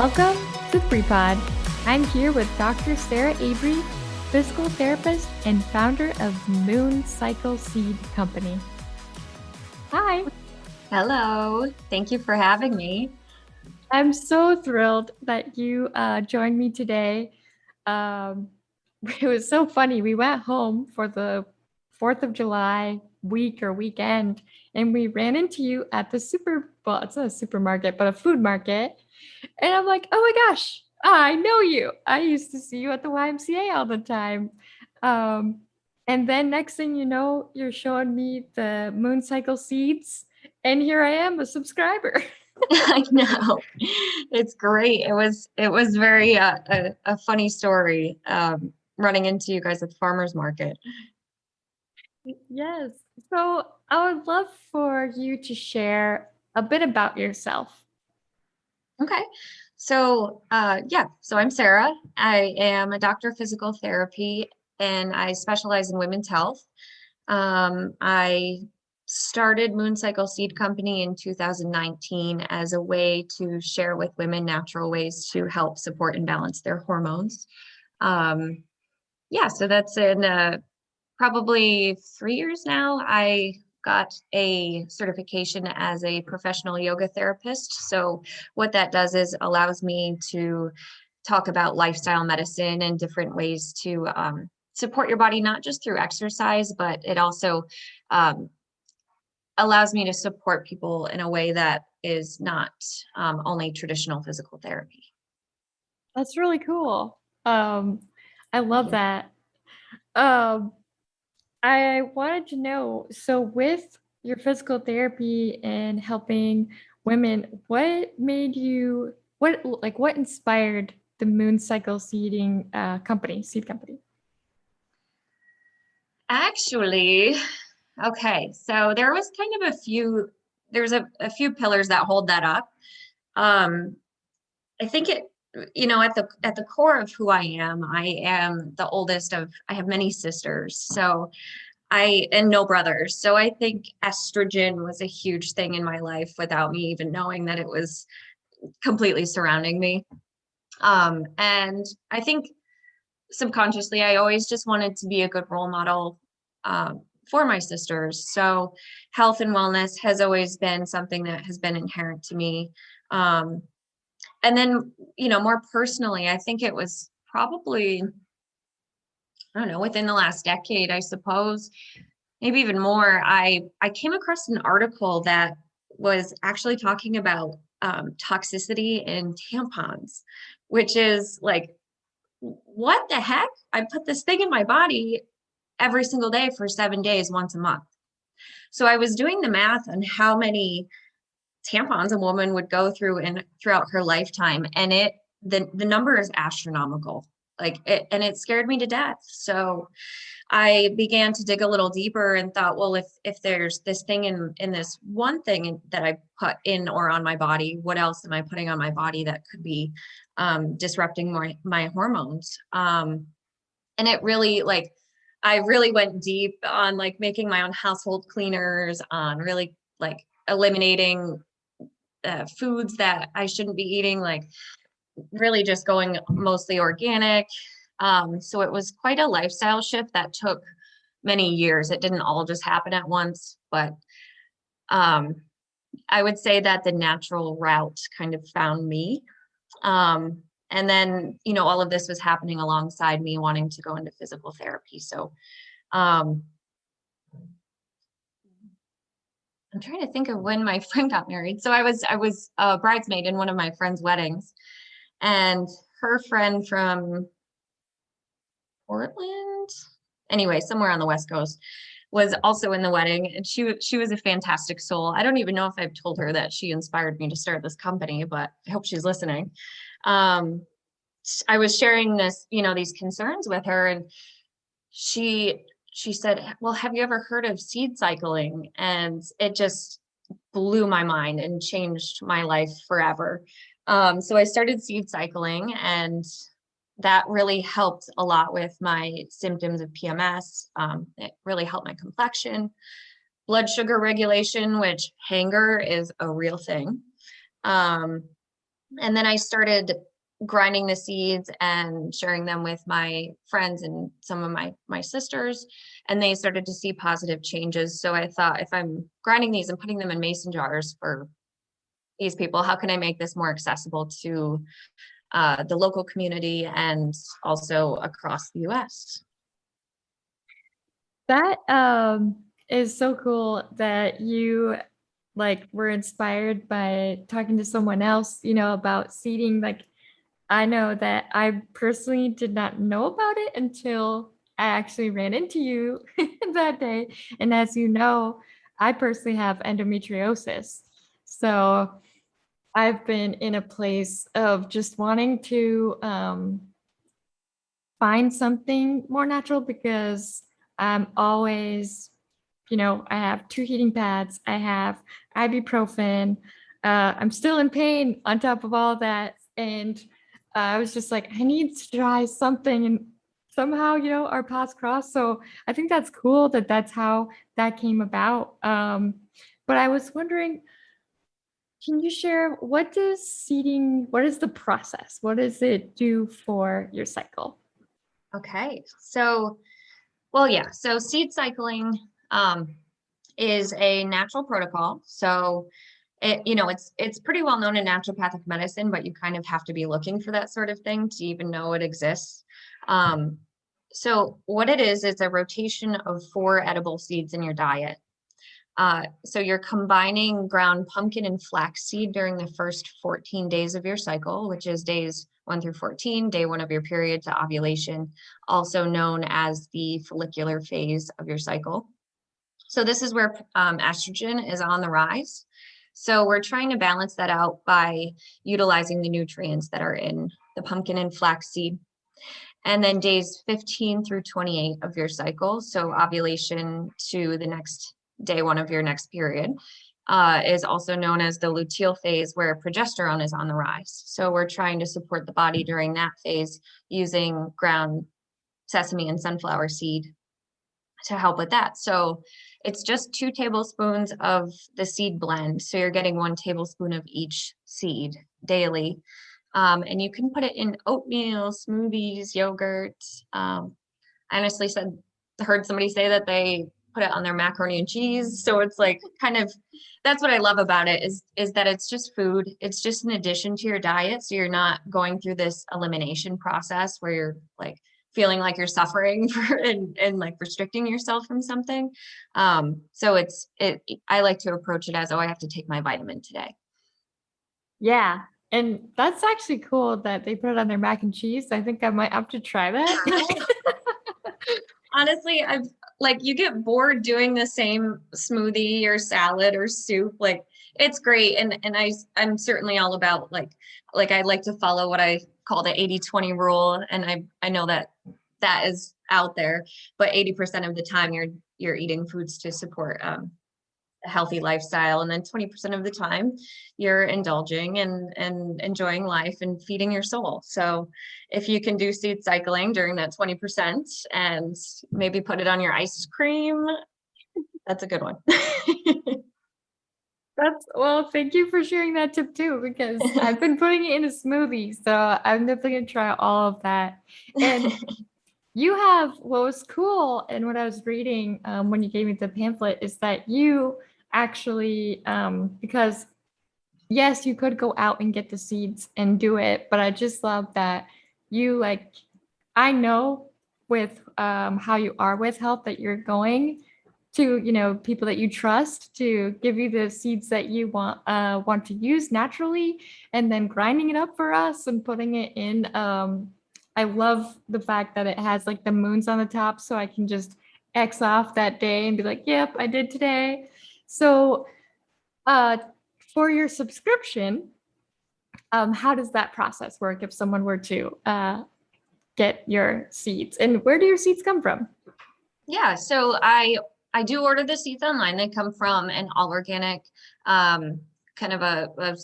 Welcome to the Pre-Pod. I'm here with Dr. Sarah Avery, physical therapist and founder of Moon Cycle Seed Company. Hi. Hello. Thank you for having me. I'm so thrilled that you joined me today. Um, it was so funny. We went home for the 4th of July week or weekend, and we ran into you at the well, it's not a supermarket, but a food market. And I'm like, oh my gosh, I know you. I used to see you at the YMCA all the time. Um, and then next thing you know, you're showing me the moon cycle seeds, and here I am, a subscriber. I know. It's great. It was very a funny story running into you guys at the farmers market. Yes. So I would love for you to share a bit about yourself. Okay. So I'm Sarah. I am a doctor of physical therapy and I specialize in women's health. I started Moon Cycle Seed Company in 2019 as a way to share with women natural ways to help support and balance their hormones. Um, so that's in probably 3 years now. I got a certification as a professional yoga therapist. So what that does is allows me to talk about lifestyle medicine and different ways to support your body, not just through exercise, but it also um, allows me to support people in a way that is not only traditional physical therapy. That's really cool. I Thank love you. that. Um, I wanted to know, so with your physical therapy and helping women, what inspired the Moon Cycle seed company? Actually, okay, so there was kind of there's a few pillars that hold that up. Um, I think at the core of who I am the oldest I have many sisters. So and no brothers. So I think estrogen was a huge thing in my life without me even knowing that it was completely surrounding me. And I think subconsciously, I always just wanted to be a good role model for my sisters. So health and wellness has always been something that has been inherent to me. Um, and then, more personally, I think it was probably, I don't know, within the last decade, I suppose, maybe even more, I came across an article that was actually talking about toxicity in tampons, which is like, what the heck? I put this thing in my body every single day for 7 days, once a month. So I was doing the math on how many tampons a woman would go through throughout her lifetime, and the number is astronomical. And it scared me to death. So I began to dig a little deeper and thought, well, if there's this thing in this one thing that I put in or on my body, what else am I putting on my body that could be disrupting my hormones? And it really I really went deep on like making my own household cleaners, on really like eliminating foods that I shouldn't be eating, like really just going mostly organic. So it was quite a lifestyle shift that took many years. It didn't all just happen at once, but um, I would say that the natural route kind of found me. And then, all of this was happening alongside me wanting to go into physical therapy. So um, I'm trying to think of when my friend got married. So I was a bridesmaid in one of my friend's weddings, and her friend from Portland, anyway, somewhere on the West Coast, was also in the wedding, and she was a fantastic soul. I don't even know if I've told her that she inspired me to start this company, but I hope she's listening. Um, I was sharing these concerns with her, and she said, "Well, have you ever heard of seed cycling?" And it just blew my mind and changed my life forever. So I started seed cycling, and that really helped a lot with my symptoms of PMS. It really helped my complexion, blood sugar regulation, which hanger is a real thing. Um, And then I started grinding the seeds and sharing them with my friends and some of my sisters, and they started to see positive changes. So I thought, if I'm grinding these and putting them in mason jars for these people, how can I make this more accessible to the local community and also across the US? That is so cool that you like were inspired by talking to someone else, about seeding. Like I know that I personally did not know about it until I actually ran into you that day. And as you know, I personally have endometriosis. So I've been in a place of just wanting to find something more natural because I'm always, I have two heating pads, I have ibuprofen, I'm still in pain on top of all that. And I was just like, I need to try something. And somehow, our paths crossed. So I think that's cool that that's how that came about. But I was wondering, can you share what is the process? What does it do for your cycle? Okay, so well, yeah, so seed cycling is a natural protocol. So it's pretty well known in naturopathic medicine, but you kind of have to be looking for that sort of thing to even know it exists. Um, so what it is, it's a rotation of 4 edible seeds in your diet. So you're combining ground pumpkin and flaxseed during the first 14 days of your cycle, which is days 1 through 14, day 1 of your period to ovulation, also known as the follicular phase of your cycle. So this is where estrogen is on the rise. So we're trying to balance that out by utilizing the nutrients that are in the pumpkin and flaxseed. And then days 15 through 28 of your cycle, so ovulation to the next day 1 of your next period, is also known as the luteal phase, where progesterone is on the rise. So we're trying to support the body during that phase using ground sesame and sunflower seed to help with that. So it's just 2 tablespoons of the seed blend. So you're getting 1 tablespoon of each seed daily. And you can put it in oatmeal, smoothies, yogurt. I honestly heard somebody say that they put it on their macaroni and cheese. So it's like kind of, that's what I love about it is that it's just food. It's just an addition to your diet. So you're not going through this elimination process where you're like feeling like you're suffering and like restricting yourself from something. So I like to approach it as, oh, I have to take my vitamin today. Yeah. And that's actually cool that they put it on their mac and cheese. I think I might have to try that. Honestly, I've like, you get bored doing the same smoothie or salad or soup. Like it's great. And I'm certainly all about like I like to follow what I call the 80-20 rule. And I know that that is out there, but 80% of the time you're eating foods to support a healthy lifestyle. And then 20% of the time you're indulging and enjoying life and feeding your soul. So if you can do seed cycling during that 20% and maybe put it on your ice cream, that's a good one. Thank you for sharing that tip too, because I've been putting it in a smoothie. So I'm definitely gonna try all of that. And what was cool and what I was reading when you gave me the pamphlet is that you actually, because yes, you could go out and get the seeds and do it, but I just love that you like, I know with how you are with health that you're going to, people that you trust to give you the seeds that you want to use naturally, and then grinding it up for us and putting it in. I love the fact that it has like the moons on the top, so I can just X off that day and be like, yep, I did today. So uh, for your subscription, how does that process work if someone were to get your seeds? And where do your seeds come from? Yeah, so I do order the seeds online. They come from an all organic, kind of a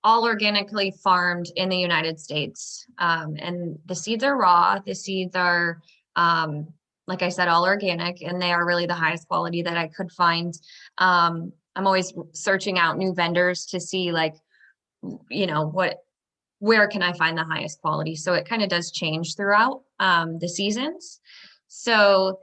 all organically farmed in the United States. And the seeds are raw. The seeds are, like I said, all organic, and they are really the highest quality that I could find. I'm always searching out new vendors to see like where can I find the highest quality? So it kind of does change throughout the seasons. So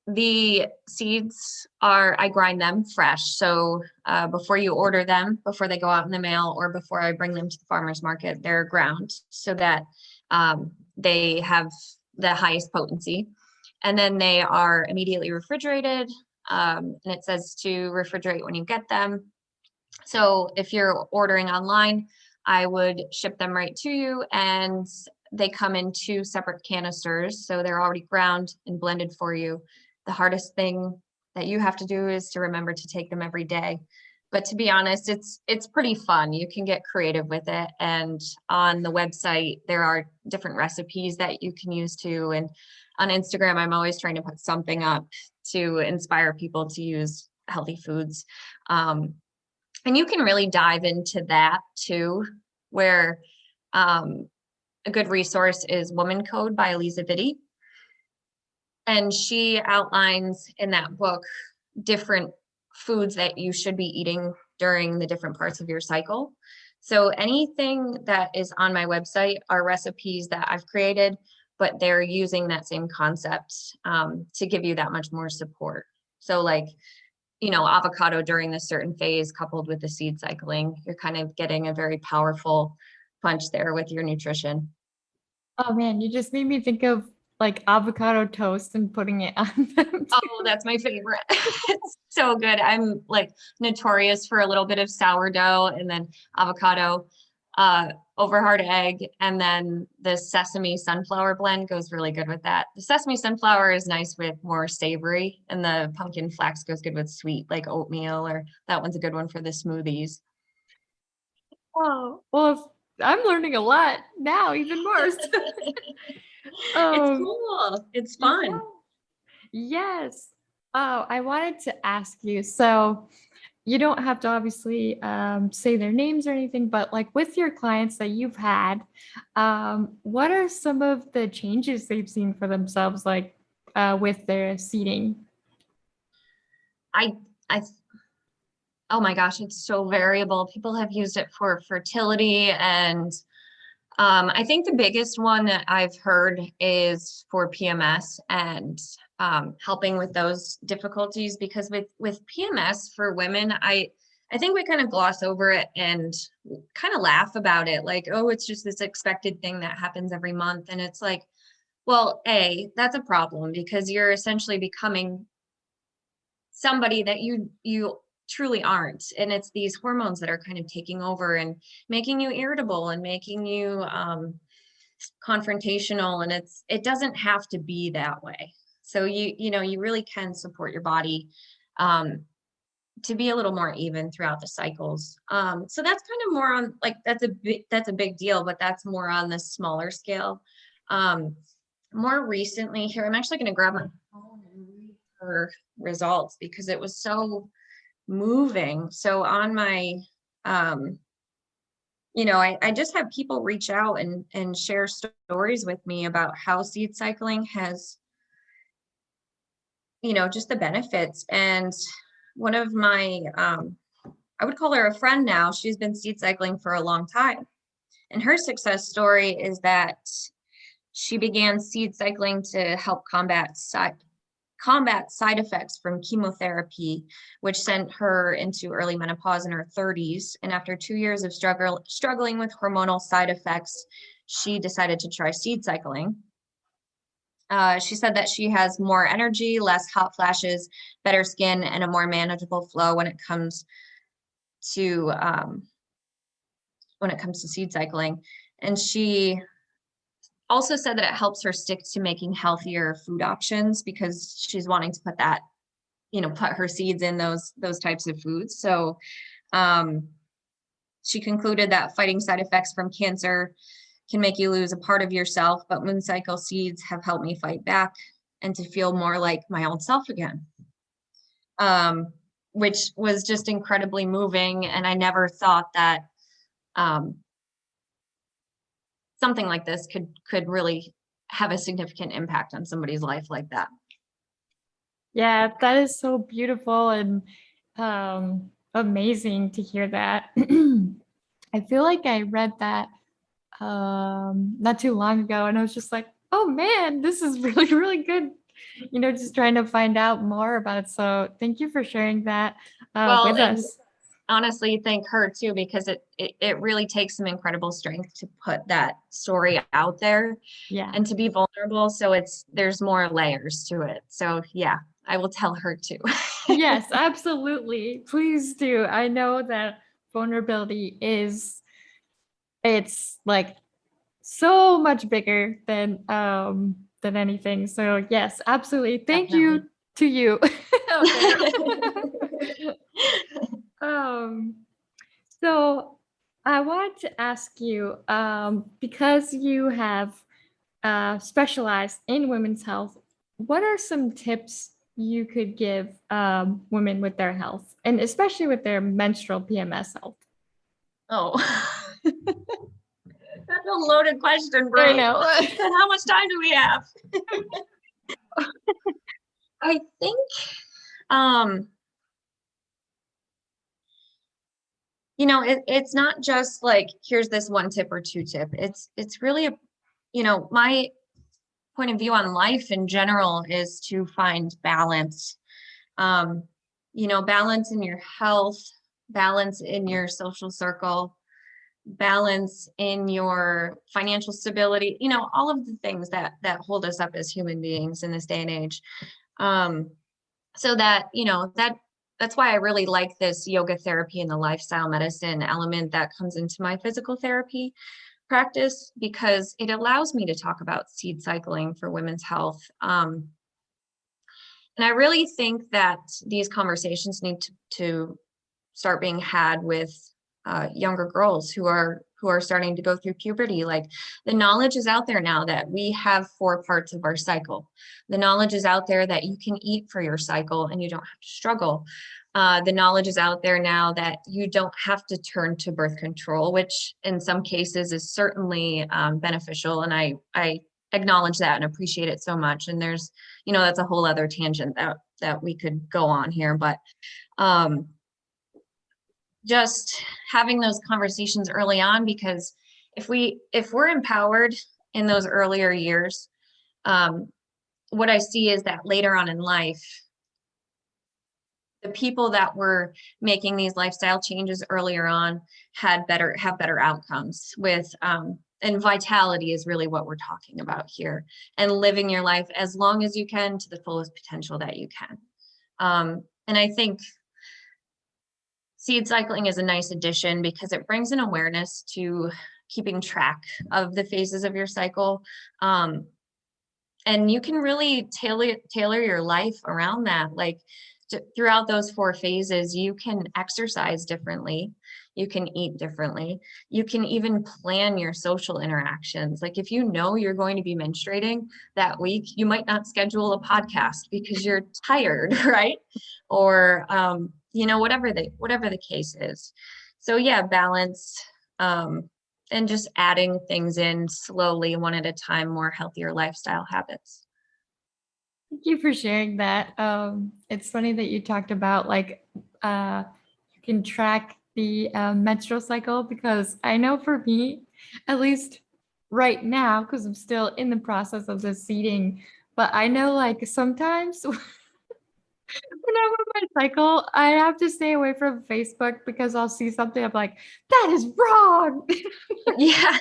the seeds I grind them fresh. So before you order them, before they go out in the mail, or before I bring them to the farmer's market, they're ground so that they have the highest potency. And then they are immediately refrigerated. And it says to refrigerate when you get them. So if you're ordering online, I would ship them right to you, and they come in 2 separate canisters. So they're already ground and blended for you. The hardest thing that you have to do is to remember to take them every day. But to be honest, it's pretty fun. You can get creative with it. And on the website, there are different recipes that you can use too. And on Instagram, I'm always trying to put something up to inspire people to use healthy foods. And you can really dive into that too, where a good resource is Woman Code by Elisa Vitti. And she outlines in that book different foods that you should be eating during the different parts of your cycle. So anything that is on my website are recipes that I've created, but they're using that same concept to give you that much more support. So like, avocado during this certain phase coupled with the seed cycling, you're kind of getting a very powerful punch there with your nutrition. Oh man, you just made me think of like avocado toast and putting it on them. Oh, that's my favorite. It's so good. I'm like notorious for a little bit of sourdough and then avocado over hard egg, and then the sesame sunflower blend goes really good with that. The sesame sunflower is nice with more savory, and the pumpkin flax goes good with sweet, like oatmeal, or that one's a good one for the smoothies. Oh, well, I'm learning a lot now, even more. It's Um, cool. It's yeah, fun. yes. Oh, I wanted to ask you, so you don't have to obviously say their names or anything, but like with your clients that you've had, what are some of the changes they've seen for themselves, like with their seating? I I oh my gosh, it's so variable. People have used it for fertility, and I think the biggest one that I've heard is for PMS and helping with those difficulties. Because with PMS for women, I think we kind of gloss over it and kind of laugh about it, like, oh, it's just this expected thing that happens every month, and it's like, well, that's a problem because you're essentially becoming somebody that you truly aren't, and it's these hormones that are kind of taking over and making you irritable and making you confrontational, and it doesn't have to be that way. So you really can support your body um to be a little more even throughout the cycles. So that's kind of more on, like, that's a big deal, but that's more on the smaller scale. um More recently here, I'm actually going to grab my phone and read her results because it was so moving. So on my, um, I just have people reach out and share stories with me about how seed cycling has, just the benefits. And one of my, I would call her a friend now. She's been seed cycling for a long time. And her success story is that she began seed cycling to help combat side effects from chemotherapy, which sent her into early menopause in her 30s. And after 2 years of struggling with hormonal side effects, she decided to try seed cycling. She said that she has more energy, less hot flashes, better skin, and a more manageable flow to when it comes to seed cycling. And she also said that it helps her stick to making healthier food options because she's wanting to put her seeds in those types of foods. So she concluded that fighting side effects from cancer can make you lose a part of yourself, but moon cycle seeds have helped me fight back and to feel more like my old self again. Which was just incredibly moving. And I never thought that something like this could really have a significant impact on somebody's life like that. Yeah, that is so beautiful and amazing to hear that. I feel like I read that not too long ago, and I was just like, oh man, this is really, really good. Just trying to find out more about it. So thank you for sharing that Well, with and us. honestly, thank her too, because it really takes some incredible strength to put that story out there Yeah. and to be vulnerable. So there's more layers to it. So yeah, I will tell her too. Yes, absolutely. Please do. I know that vulnerability it's like so much bigger than anything. So yes, absolutely. Thank you Definitely. to you out there. um so I want to ask you, because you have specialized in women's health, what are some tips you could give women with their health, and especially with their menstrual PMS health? Oh, that's a loaded question, I Bray. know. And how much time do we have? I think, um, it's not just like, here's this one tip or two tip. It's really my point of view on life in general is to find balance. Um, balance in your health, balance in your social circle, balance in your financial stability, all of the things that hold us up as human beings in this day and age. Um, so that's why I really like this yoga therapy and the lifestyle medicine element that comes into my physical therapy practice, because it allows me to talk about seed cycling for women's health. And I really think that these conversations need to start being had with younger girls who are starting to go through puberty. Like, the knowledge is out there now that we have 4 parts of our cycle. The knowledge is out there that you can eat for your cycle and you don't have to struggle. The knowledge is out there now that you don't have to turn to birth control, which in some cases is certainly beneficial. And I acknowledge that and appreciate it so much. And there's, that's a whole other tangent that we could go on here, but um, just having those conversations early on, because if we're empowered in those earlier years, um, what I see is that later on in life, the people that were making these lifestyle changes earlier on have better outcomes with and vitality is really what we're talking about here, and living your life as long as you can to the fullest potential that you can. And I think seed cycling is a nice addition because it brings an awareness to keeping track of the phases of your cycle. And you can really tailor your life around that. Like, throughout those 4 phases, you can exercise differently. You can eat differently. You can even plan your social interactions. Like, if you know you're going to be menstruating that week, you might not schedule a podcast because you're tired, right? Or, whatever the case is. So yeah, balance, and just adding things in slowly, one at a time, more healthier lifestyle habits. Thank you for sharing that. It's funny that you talked about like you can track the menstrual cycle, because I know for me, at least right now, because I'm still in the process of the seeding, but I know like sometimes when I'm on my cycle, I have to stay away from Facebook because I'll see something. I'm like, that is wrong. Yeah.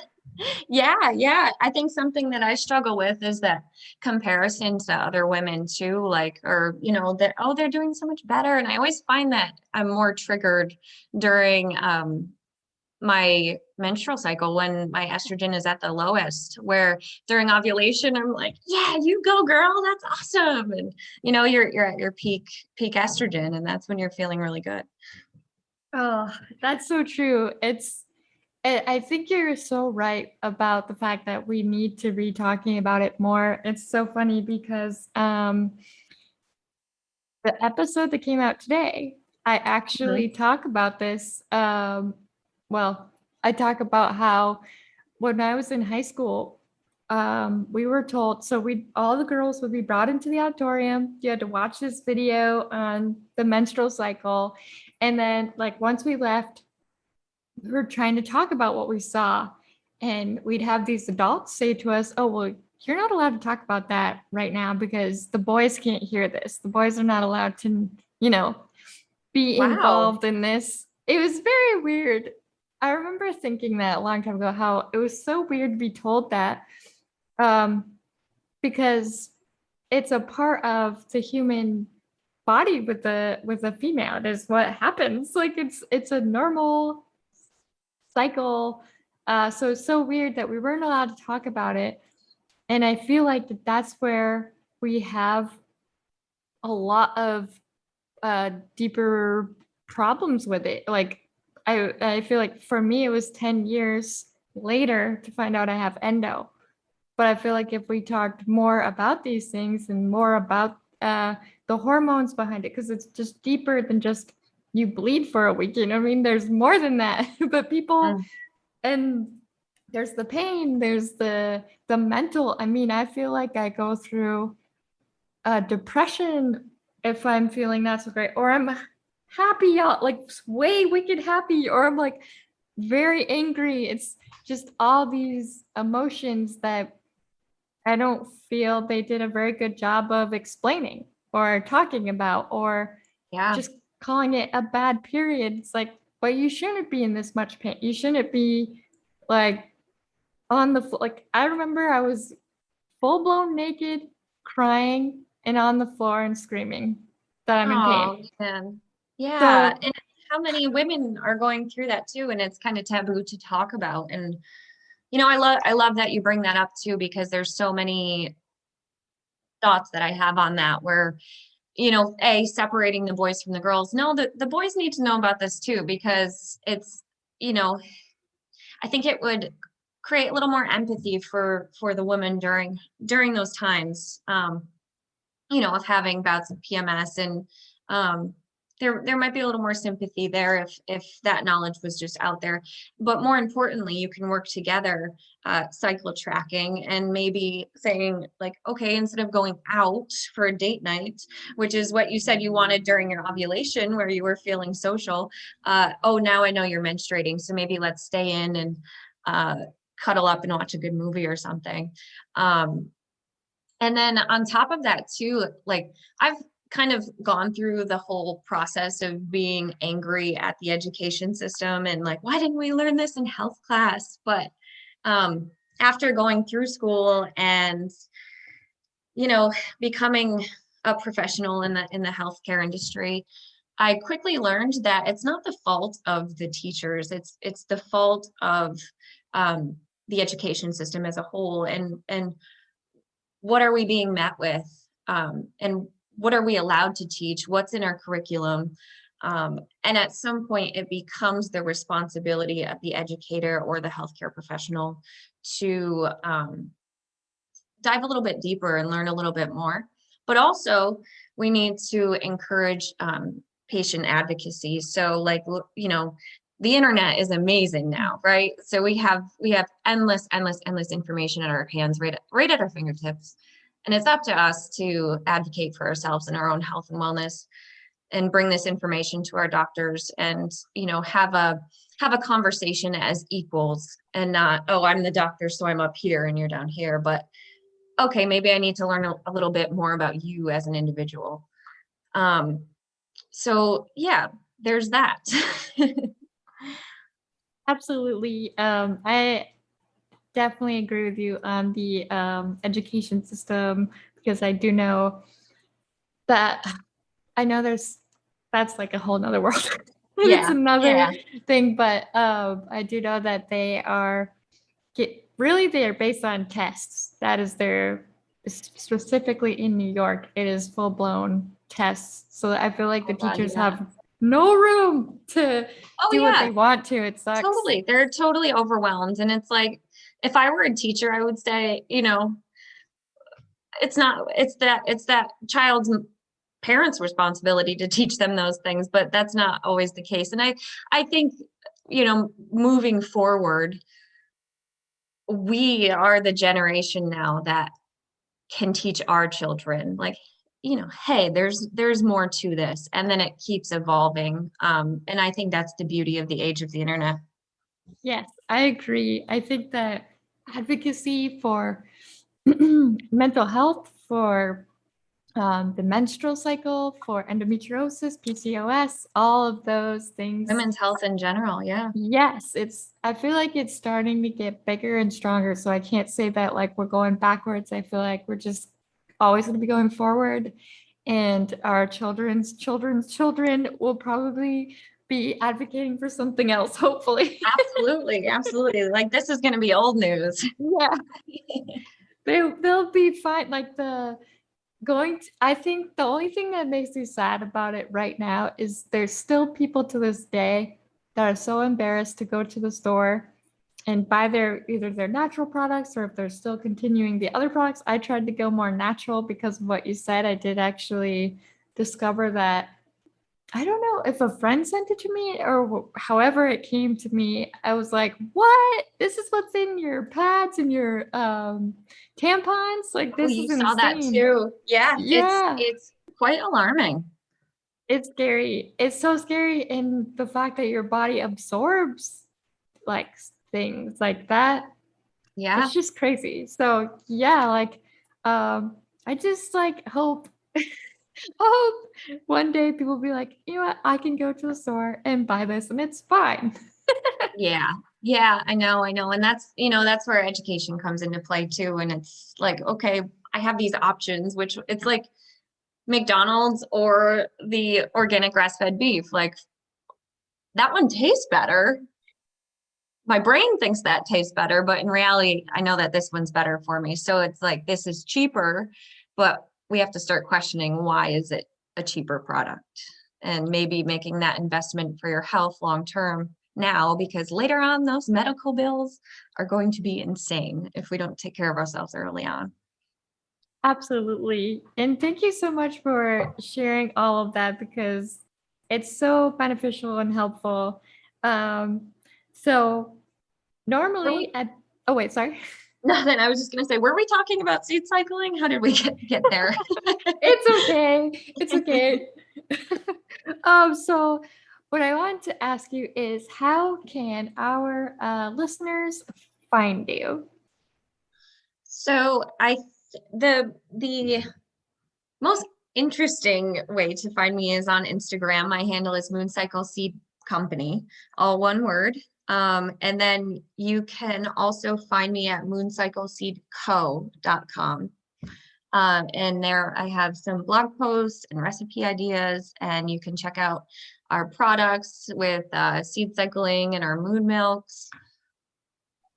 Yeah. I think something that I struggle with is that comparison to other women too, like, or, that, oh, they're doing so much better. And I always find that I'm more triggered during my menstrual cycle when my estrogen is at the lowest, where during ovulation, I'm like, yeah, you go, girl, that's awesome. And, you're at your peak estrogen, and that's when you're feeling really good. Oh, that's so true. I think you're so right about the fact that we need to be talking about it more. It's so funny because the episode that came out today, I actually Mhm. talk about this. Well, I talk about how when I was in high school, we were told, so we all the girls would be brought into the auditorium. You had to watch this video on the menstrual cycle, and then like once we left, we were trying to talk about what we saw, and we'd have these adults say to us, "Oh, well, you're not allowed to talk about that right now because the boys can't hear this. The boys are not allowed to, you know, be Wow. involved in this." It was very weird. I remember thinking that a long time ago, how it was so weird to be told that, um, because it's a part of the human body with the female. It is what happens. Like it's a normal cycle. So it's so weird that we weren't allowed to talk about it. And I feel like that's where we have a lot of deeper problems with it. Like I feel like for me it was 10 years later to find out I have endo. But I feel like if we talked more about these things and more about the hormones behind it, because it's just deeper than just you bleed for a week. You know what I mean? There's more than that. But people, Mm. and there's the pain, there's the mental. I mean, I feel like I go through depression if I'm feeling not so great, or I'm happy, like way wicked happy, or I'm like very angry. It's just all these emotions that I don't feel they did a very good job of explaining or talking about, or Yeah. just calling it a bad period. It's like, but you shouldn't be in this much pain. You shouldn't be like on the like I remember I was full blown naked, crying, and on the floor and screaming that I'm in pain. Oh, man. Yeah. So And how many women are going through that too? And it's kind of taboo to talk about. And, I love that you bring that up too, because there's so many thoughts that I have on that where, separating the boys from the girls. No, the boys need to know about this too, because it's, you know, I think it would create a little more empathy for the woman during those times. Of having bouts of PMS, and um, there might be a little more sympathy there if that knowledge was just out there. But more importantly, you can work together, cycle tracking, and maybe saying like, okay, instead of going out for a date night, which is what you said you wanted during your ovulation, where you were feeling social. Oh, now I know you're menstruating, so maybe let's stay in and uh, cuddle up and watch a good movie or something. Um, and then on top of that too, like I've kind of gone through the whole process of being angry at the education system and like, why didn't we learn this in health class? But um, after going through school and, you know, becoming a professional in the healthcare industry, I quickly learned that it's not the fault of the teachers. It's the fault of um, the education system as a whole, and what are we being met with, and what are we allowed to teach, what's in our curriculum, and at some point it becomes the responsibility of the educator or the healthcare professional to dive a little bit deeper and learn a little bit more. But also we need to encourage patient advocacy. So like, the internet is amazing now, right? So we have endless information at our hands, right at our fingertips. And it's up to us to advocate for ourselves and our own health and wellness, and bring this information to our doctors, and have a conversation as equals, and not, oh, I'm the doctor, so I'm up here and you're down here. But okay, maybe I need to learn a little bit more about you as an individual. Um, so yeah, there's that. absolutely, I definitely agree with you on the education system, because I do know that I know that's like a whole nother world. It's Yeah, another yeah. thing, but I do know that they are really they are based on tests. That is their specifically in New York. It is full blown tests. So I feel like the Oh God, teachers yeah. have no room to Oh do what yeah, they want to. It sucks. totally. They're totally overwhelmed. And it's like, if I were a teacher, I would say, it's that child's parents' responsibility to teach them those things, but that's not always the case. And I think, moving forward, we are the generation now that can teach our children, like, hey, there's more to this, and then it keeps evolving. And I think that's the beauty of the age of the internet. Yes, I agree. I think that advocacy for mental health, for the menstrual cycle, for endometriosis, PCOS, all of those things. Women's health in general, yeah. Yes, I feel like it's starting to get bigger and stronger. So I can't say that like we're going backwards. I feel like we're just always going to be going forward. And our children's children will probably be advocating for something else, hopefully. Absolutely, absolutely. Like this is going to be old news. Yeah. They'll be fine. Like I think the only thing that makes me sad about it right now is there's still people to this day that are so embarrassed to go to the store and buy either their natural products, or if they're still continuing the other products. I tried to go more natural because of what you said. I did actually discover that, I don't know if a friend sent it to me or however it came to me. I was like, what? This is what's in your pads and your tampons? Like, Oh, this you is saw that insane. too. Yeah, Yeah, it's quite alarming. it's scary. It's so scary. And the fact that your body absorbs like things like that, Yeah. it's just crazy. So yeah, like I just like hope one day people will be like, you know what, I can go to the store and buy this and it's fine. Yeah. Yeah, I know. And that's, that's where education comes into play too. And it's like, okay, I have these options, which it's like McDonald's or the organic grass-fed beef. Like that one tastes better. My brain thinks that tastes better, but in reality, I know that this one's better for me. So it's like this is cheaper, but we have to start questioning, why is it a cheaper product? And maybe making that investment for your health long term now, because later on those medical bills are going to be insane if we don't take care of ourselves early on. Absolutely. And thank you so much for sharing all of that because it's so beneficial and helpful. Um, so Were we, normally at, oh wait, sorry. nothing. I was just going to say, were we talking about seed cycling? How did we get there? It's okay. It's okay. So what I want to ask you is how can our listeners find you? So the most interesting way to find me is on Instagram. My handle is Moon Cycle Seed Company, all one word. And then you can also find me at mooncycleseedco.com. And there I have some blog posts and recipe ideas, and you can check out our products with seed cycling and our moon milks.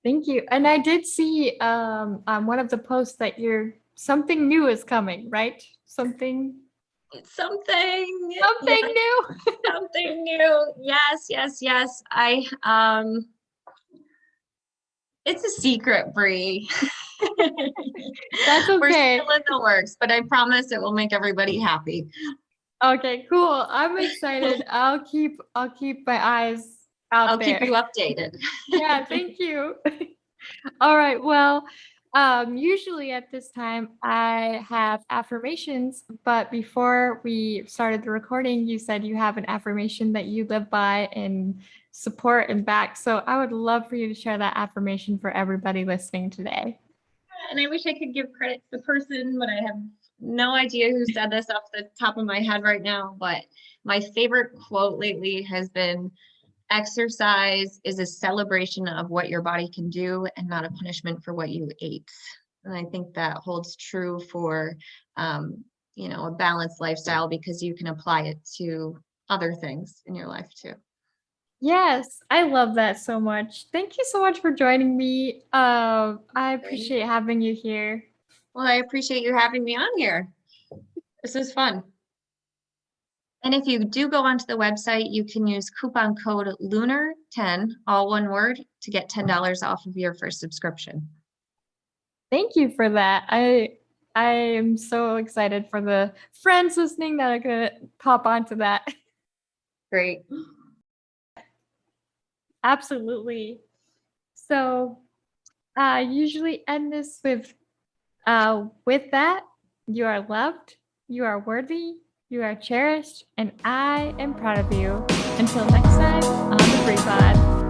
Thank you. And I did see on one of the posts that something new is coming, right? It's something, yeah, Something new. something new. Yes, yes, yes. It's a secret, Bree. That's We're okay. still in the works, but I promise it will make everybody happy. Okay, cool. I'm excited. I'll keep my eyes I'll out keep there. you updated. Yeah, thank you. All right. Well, usually at this time I have affirmations, but before we started the recording, you said you have an affirmation that you live by and support and back. So I would love for you to share that affirmation for everybody listening today. And I wish I could give credit to the person, but I have no idea who said this off the top of my head right now. But my favorite quote lately has been, exercise is a celebration of what your body can do and not a punishment for what you ate. And I think that holds true for, a balanced lifestyle, because you can apply it to other things in your life too. Yes, I love that so much. Thank you so much for joining me. I appreciate having you here. Well, I appreciate you having me on here. This is fun. And if you do go onto the website, you can use coupon code LUNAR10, all one word, to get $10 off of your first subscription. Thank you for that. I am so excited for the friends listening that are gonna pop onto that. Great. Absolutely. So I usually end this with that, you are loved, you are worthy, you are cherished, and I am proud of you. Until next time on the Free Pod.